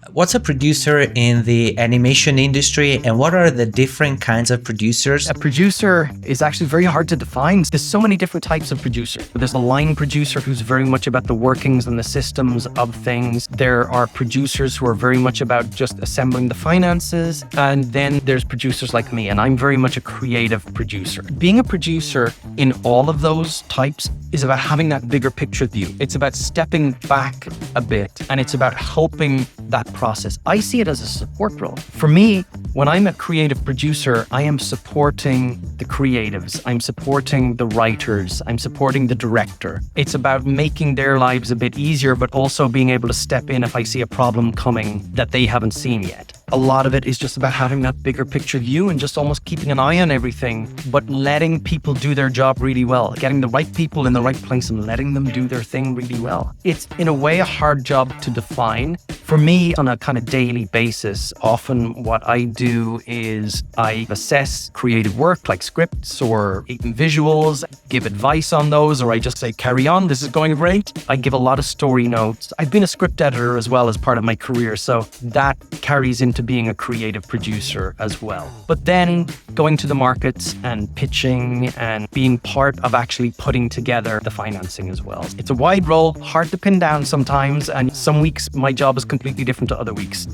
What's a producer in the animation industry, and what are the different kinds of producers? A producer is actually very hard to define. There's so many different types of producer. There's a line producer who's very much about the workings and the systems of things. There are producers who are very much about just assembling the finances. And then there's producers like me, and I'm very much a creative producer. Being a producer in all of those types is about having that bigger picture view. It's about stepping back a bit, and it's about helping that process. I see it as a support role. For me, when I'm a creative producer, I am supporting the creatives. I'm supporting the writers. I'm supporting the director. It's about making their lives a bit easier, but also being able to step in if I see a problem coming that they haven't seen yet. A lot of it is just about having that bigger picture view and just almost keeping an eye on everything, but letting people do their job really well, getting the right people in the right place and letting them do their thing really well. It's in a way a hard job to define. For me, on a kind of daily basis, often what I do is I assess creative work like scripts or even visuals, give advice on those, or I just say, carry on, this is going great. I give a lot of story notes. I've been a script editor as well as part of my career, so that carries into being a creative producer as well. But then going to the markets and pitching and being part of actually putting together the financing as well. It's a wide role, hard to pin down sometimes, and some weeks my job is completely different to other weeks.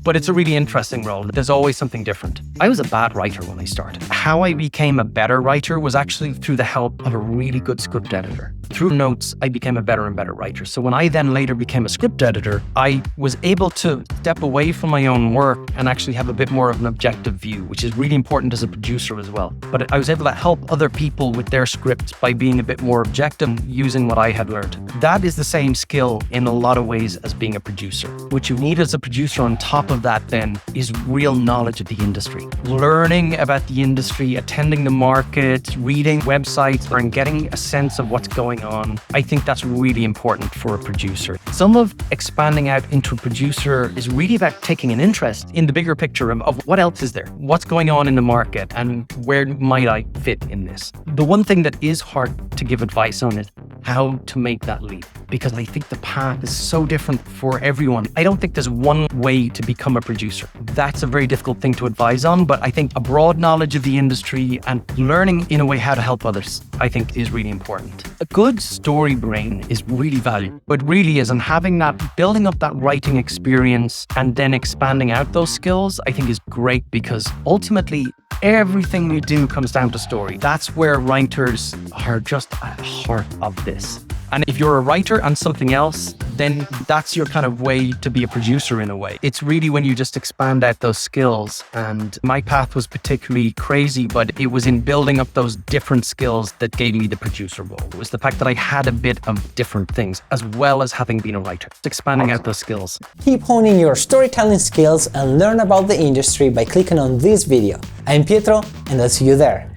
But it's a really interesting role. There's always something different. I was a bad writer when I started. How I became a better writer was actually through the help of a really good script editor. Through notes, I became a better and better writer. So when I then later became a script editor, I was able to step away from my own work and actually have a bit more of an objective view, which is really important as a producer as well. But I was able to help other people with their scripts by being a bit more objective using what I had learned. That is the same skill in a lot of ways as being a producer. What you need as a producer on top of that then is real knowledge of the industry. Learning about the industry, attending the market, reading websites, and getting a sense of what's going on. I think that's really important for a producer. Some of expanding out into a producer is really about taking an interest in the bigger picture of what else is there, what's going on in the market, and where might I fit in this. The one thing that is hard to give advice on is how to make that leap, because I think the path is so different for everyone. I don't think there's one way to become a producer. That's a very difficult thing to advise on, but I think a broad knowledge of the industry and learning in a way how to help others, I think is really important. A good story brain is really valuable. It really is, and having that, building up that writing experience and then expanding out those skills, I think is great, because ultimately everything we do comes down to story. That's where writers are just at the heart of this. And if you're a writer and something else, then that's your kind of way to be a producer in a way. It's really when you just expand out those skills. And my path was particularly crazy, but it was in building up those different skills that gave me the producer role. It was the fact that I had a bit of different things, as well as having been a writer. It's expanding out those skills. Keep honing your storytelling skills and learn about the industry by clicking on this video. I'm Pietro, and I'll see you there.